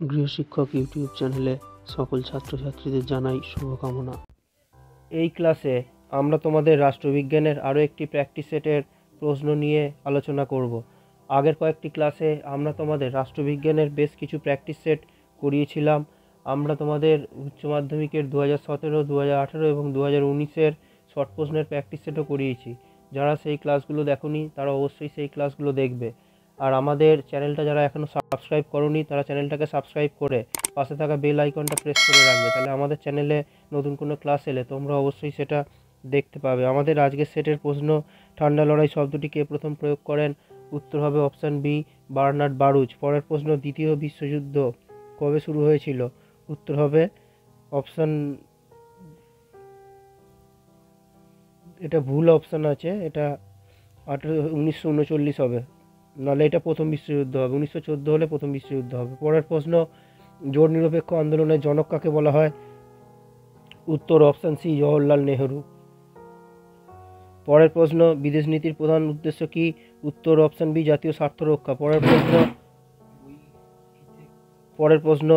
গৃহশিক্ষক YouTube চ্যানেলে সকল ছাত্রছাত্রীদের জানাই শুভকামনা। এই ক্লাসে আমরা তোমাদের রাষ্ট্রবিজ্ঞানের আরও একটি প্র্যাকটিস সেটের প্রশ্ন নিয়ে আলোচনা করব। আগের কয়েকটি ক্লাসে আমরা তোমাদের রাষ্ট্রবিজ্ঞানের বেশ কিছু প্র্যাকটিস সেট করিয়েছিলাম। আমরা তোমাদের উচ্চ মাধ্যমিকের 2017, 2018 এবং 2019-এর শর্ট প্রশ্নের প্র্যাকটিস সেটও করিয়েছি। যারা সেই ক্লাসগুলো দেখোনি তারা অবশ্যই সেই ক্লাসগুলো দেখবে। আর আমাদের চ্যানেলটা যারা এখনও সাবস্ক্রাইব করোনি তারা চ্যানেলটাকে সাবস্ক্রাইব করে পাশে থাকা বেল আইকনটা প্রেস করে রাখবে, তাহলে আমাদের চ্যানেলে নতুন কোনো ক্লাস এলে তোমরা অবশ্যই সেটা দেখতে পাবে। আমাদের আজকের সেটের প্রশ্ন, ঠান্ডা লড়াই শব্দটি কে প্রথম প্রয়োগ করেন? উত্তর হবে অপশান বি, বার্নার্ড বারুচ। পরের প্রশ্ন, দ্বিতীয় বিশ্বযুদ্ধ কবে শুরু হয়েছিল? উত্তর হবে অপশান, এটা ভুল অপশান আছে, এটা 1939 হবে, নাহলে এটা প্রথম বিশ্বযুদ্ধ হবে। 1914 হলে প্রথম বিশ্বযুদ্ধ হবে। পরের প্রশ্ন, জোট নিরপেক্ষ আন্দোলনের জনক কাকে বলা হয়? উত্তর অপশান সি, জওহরলাল নেহরু। পরের প্রশ্ন, বিদেশ নীতির প্রধান উদ্দেশ্য কি? উত্তর অপশান বি, জাতীয় স্বার্থ রক্ষা। পরের প্রশ্ন,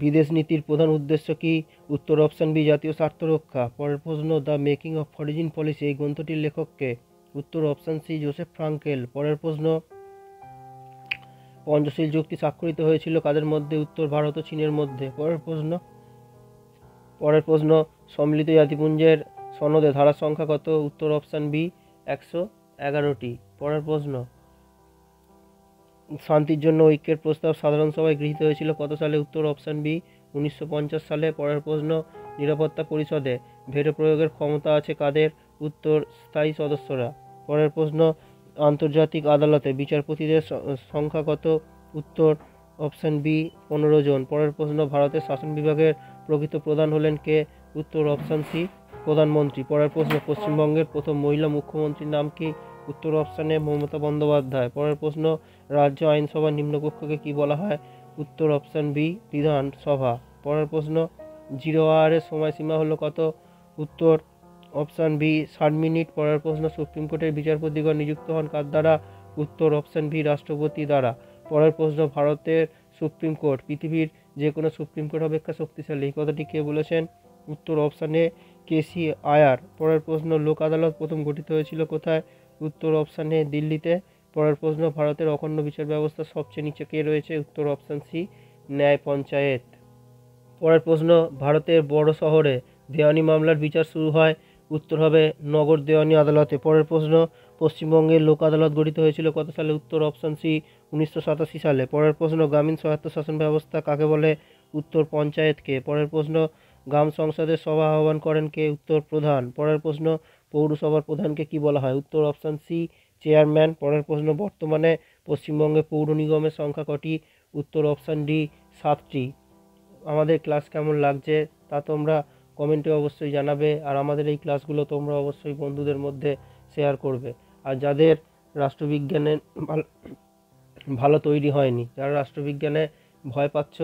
বিদেশ নীতির প্রধান উদ্দেশ্য কি? উত্তর অপশান বি, জাতীয় স্বার্থ রক্ষা। পরের প্রশ্ন, the making of foreign policy এই গ্রন্থটির লেখককে? উত্তর অপশান সি, জোসেফ ফ্রাঙ্কেল। পরের প্রশ্ন, পঞ্চশীল চুক্তি স্বাক্ষরিত হয়েছিল কাদের মধ্যে? উত্তর ভারত ও চীনের মধ্যে। পরের প্রশ্ন, সম্মিলিত জাতিপুঞ্জের সনদে ধারার সংখ্যা কত? উত্তর অপশান বি, 111টি। পরের প্রশ্ন, শান্তির জন্য ঐক্যের প্রস্তাব সাধারণ সভায় গৃহীত হয়েছিল কত সালে? উত্তর অপশান বি, 1950 সালে। পরের প্রশ্ন, নিরাপত্তা পরিষদে ভেটো প্রয়োগের ক্ষমতা আছে কাদের? উত্তর স্থায়ী সদস্যরা। পরের প্রশ্ন, আন্তর্জাতিক আদালতে বিচারপতিদের সংখ্যা কত? উত্তর অপশান বি, 15 জন। পরের প্রশ্ন, ভারতের শাসন বিভাগের প্রকৃত প্রধান হলেন কে? উত্তর অপশান সি, প্রধানমন্ত্রী। পরের প্রশ্ন, পশ্চিমবঙ্গের প্রথম মহিলা মুখ্যমন্ত্রীর নাম কি? উত্তর অপশান এ, মমতা বন্দ্যোপাধ্যায়। পরের প্রশ্ন, রাজ্য আইনসভার নিম্নকক্ষকে কি বলা হয়? উত্তর অপশান বি, বিধানসভা। পরের প্রশ্ন, 0 আওয়ারের সময়সীমা হলো কত? উত্তর অপশান বি, 60 মিনিট। পরের প্রশ্ন, সুপ্রিম কোর্টের বিচারপতিগণ নিযুক্ত হন কার দ্বারা? উত্তর অপশান বি, রাষ্ট্রপতি দ্বারা। পরের প্রশ্ন, ভারতের সুপ্রিম কোর্ট পৃথিবীর যে কোনো সুপ্রিম কোর্ট অপেক্ষা শক্তিশালী এই কথাটি কে বলেছেন? উত্তর অপশান এ, কেসি আয়ার। পরের প্রশ্ন, লোক আদালত প্রথম গঠিত হয়েছিল কোথায়? উত্তর অপশান এ, দিল্লিতে। পরের প্রশ্ন, ভারতের অখণ্ড বিচার ব্যবস্থা সবচেয়ে নিচে কে রয়েছে? উত্তর অপশান সি, ন্যায় পঞ্চায়েত। পরের প্রশ্ন, ভারতের বড় শহরে দেওয়ানি মামলার বিচার শুরু হয়? উত্তর হবে নগর দেওয়ানি আদালতে। পরের প্রশ্ন, পশ্চিমবঙ্গের লোক আদালত গঠিত হয়েছিল কত সালে? উত্তর অপশান সি, 1987 সালে। পরের প্রশ্ন, গ্রামীণ স্বায়ত্তশাসন ব্যবস্থা কাকে বলে? উত্তর পঞ্চায়েতকে। পরের প্রশ্ন, গ্রাম সংসদের সভা আহ্বান করেন কে? উত্তর প্রধান। পরের প্রশ্ন, পৌরসভার প্রধানকে কি বলা হয়? উত্তর অপশান সি, চেয়ারম্যান। পরের প্রশ্ন, বর্তমানে পশ্চিমবঙ্গে পৌর নিগমের সংখ্যা কটি? উত্তর অপশান ডি, 7টি। আমাদের ক্লাস কেমন লাগছে তা তোমরা কমেন্টে অবশ্যই জানাবে, আর আমাদের এই ক্লাসগুলো তোমরা অবশ্যই বন্ধুদের মধ্যে শেয়ার করবে। আর যাদের রাষ্ট্রবিজ্ঞানে ভালো তৈরি হয়নি, যারা রাষ্ট্রবিজ্ঞানে ভয় পাচ্ছ,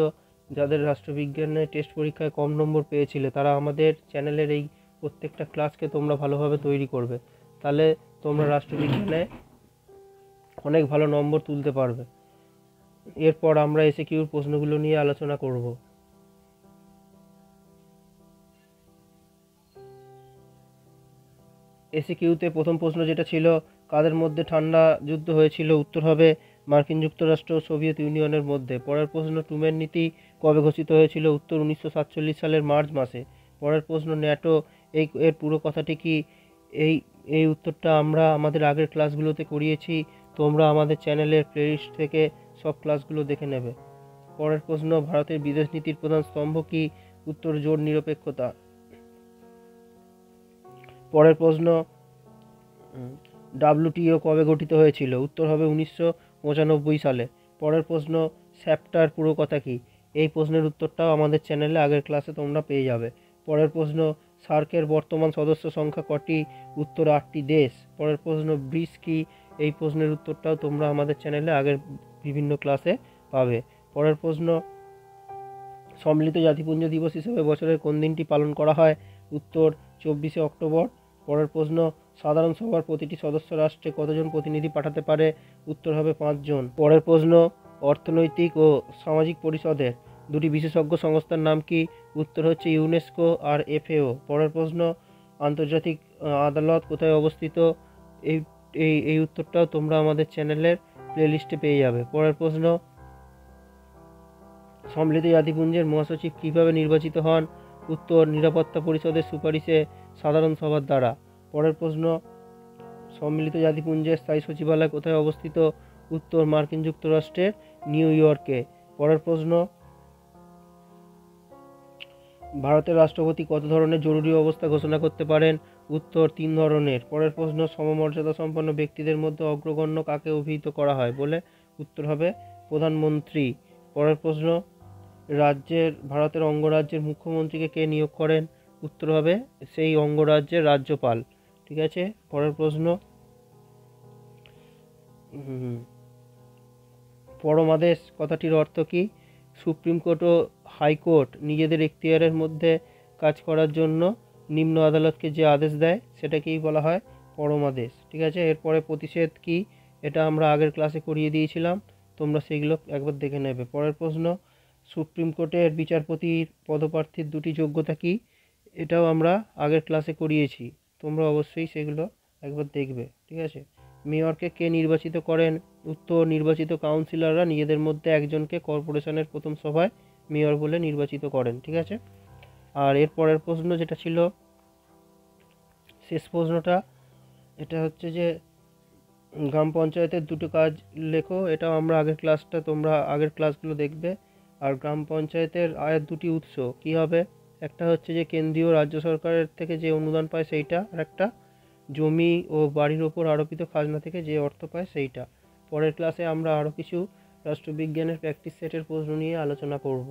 যাদের রাষ্ট্রবিজ্ঞানে টেস্ট পরীক্ষায় কম নম্বর পেয়েছিলে, তারা আমাদের চ্যানেলের এই প্রত্যেকটা ক্লাসকে তোমরা ভালোভাবে তৈরি করবে, তাহলে তোমরা রাষ্ট্রবিজ্ঞানে অনেক ভালো নম্বর তুলতে পারবে। এরপর আমরা এসিকিউর প্রশ্নগুলো নিয়ে আলোচনা করব। এসিকিউতে প্রথম প্রশ্ন যেটা ছিল, কাদের মধ্যে ঠান্ডা যুদ্ধ হয়েছিল? উত্তর হবে মার্কিন যুক্তরাষ্ট্র ও সোভিয়েত ইউনিয়নের মধ্যে। পরের প্রশ্ন, ট্রুম্যান নীতি কবে ঘোষিত হয়েছিল? উত্তর 1947 সালের মার্চ মাসে। পরের প্রশ্ন, ন্যাটো এর পুরো কথাটি কি? এই উত্তরটা আমরা আমাদের আগের ক্লাসগুলোতে করিয়েছি, তোমরা আমাদের চ্যানেলের প্লেলিস্ট থেকে সব ক্লাসগুলো দেখে নেবে। পরের প্রশ্ন, ভারতের বিদেশ নীতির প্রধান স্তম্ভ কি? উত্তর জোট নিরপেক্ষতা। পরের প্রশ্ন, WTO কবে গঠিত হয়েছিল? উত্তর হবে 1995 সালে। পরের প্রশ্ন, স্যাপ্টার পুরো কথা কি? এই প্রশ্নের উত্তরটাও আমাদের চ্যানেলে আগের ক্লাসে তোমরা পেয়ে যাবে। পরের প্রশ্ন, সার্কের বর্তমান সদস্য সংখ্যা কটি? উত্তর 8টি দেশ। পরের প্রশ্ন, ব্রিক্স কি? এই প্রশ্নের উত্তরটাও তোমরা আমাদের চ্যানেলে আগের বিভিন্ন ক্লাসে পাবে। পরের প্রশ্ন, সম্মিলিত জাতিপুঞ্জ দিবস হিসেবে বছরের কোন দিনটি পালন করা হয়? উত্তর 24শে অক্টোবর। পরের প্রশ্ন, সাধারণ সভার প্রতিটি সদস্য রাষ্ট্রে কতজন প্রতিনিধি পাঠাতে পারে? উত্তর হবে 5 জন। পরের প্রশ্ন, অর্থনৈতিক ও সামাজিক পরিষদের দুটি বিশেষজ্ঞ সংস্থার নাম কি? উত্তর হচ্ছে ইউনেস্কো আর FAO। পরের প্রশ্ন, আন্তর্জাতিক আদালত কোথায় অবস্থিত? এই এই এই উত্তরটাও তোমরা আমাদের চ্যানেলের প্লেলিস্টে পেয়ে যাবে। পরের প্রশ্ন, সম্মিলিত জাতিপুঞ্জের মহাসচিব কিভাবে নির্বাচিত হন? উত্তর, নিরাপত্তা পরিষদের সুপারিশে সাধারণ সভার দ্বারা। পরের প্রশ্ন, সম্মিলিত জাতিপুঞ্জের স্থায়ী সচিবালয় কোথায় অবস্থিত? উত্তর, মার্কিন যুক্তরাষ্ট্রের নিউ ইয়র্কে। পরের প্রশ্ন, ভারতের রাষ্ট্রপতি কত ধরনের জরুরি অবস্থা ঘোষণা করতে পারেন? উত্তর, 3 ধরনের। পরের প্রশ্ন, সমমর্যাদা সম্পন্ন ব্যক্তিদের মধ্যে অগ্রগণ্য কাকে অভিহিত করা হয় বলে? উত্তর হবে প্রধানমন্ত্রী। পরের প্রশ্ন, ভারতের অঙ্গরাজ্যের মুখ্যমন্ত্রীকে কে নিয়োগ করেন? উত্তর হবে সেই অঙ্গরাজ্যের রাজ্যপাল। ঠিক আছে। পরের প্রশ্ন, পরমাদেশ কথাটির অর্থ কি? সুপ্রিম কোর্ট ও হাইকোর্ট নিজেদের এখতিয়ারের মধ্যে কাজ করার জন্য নিম্ন আদালতকে যে আদেশ দেয় সেটাকেই বলা হয় পরমাদেশ। ঠিক আছে। এরপরে প্রতিষেধ কি? এটা আমরা আগের ক্লাসে করিয়ে দিয়েছিলাম, তোমরা সেগুলো একবার দেখে নেবে। পরের প্রশ্ন, সুপ্রিম কোর্টের বিচারপতির পদপ্রার্থীর দুটি যোগ্যতা কি? এটাও আমরা আগের ক্লাসে করিয়েছি, তোমরা অবশ্যই সেগুলো একবার দেখবে। ঠিক আছে। মেয়রকে কে নির্বাচিত করেন? উত্তর, নির্বাচিত কাউন্সিলররা নিজেদের মধ্যে একজনকে কর্পোরেশনের প্রথম সভায় মেয়র বলে নির্বাচিত করেন। ঠিক আছে। আর এর পরের প্রশ্ন যেটা ছিল শেষ প্রশ্নটা, এটা হচ্ছে যে গ্রাম পঞ্চায়েতের দুটো কাজ লেখো। এটাও আমরা তোমরা আগের ক্লাসগুলো দেখবে। আর গ্রাম পঞ্চায়েতের আয়ের দুটি উৎস কি হবে? একটা হচ্ছে যে কেন্দ্রীয় রাজ্য সরকারের থেকে যে অনুদান পায় সেইটা, আর একটা জমি ও বাড়ির ওপর আরোপিত খাজনা থেকে যে অর্থ পায় সেইটা। পরের ক্লাসে আমরা আরও কিছু রাষ্ট্রবিজ্ঞানের প্র্যাকটিস সেটের প্রশ্ন নিয়ে আলোচনা করব।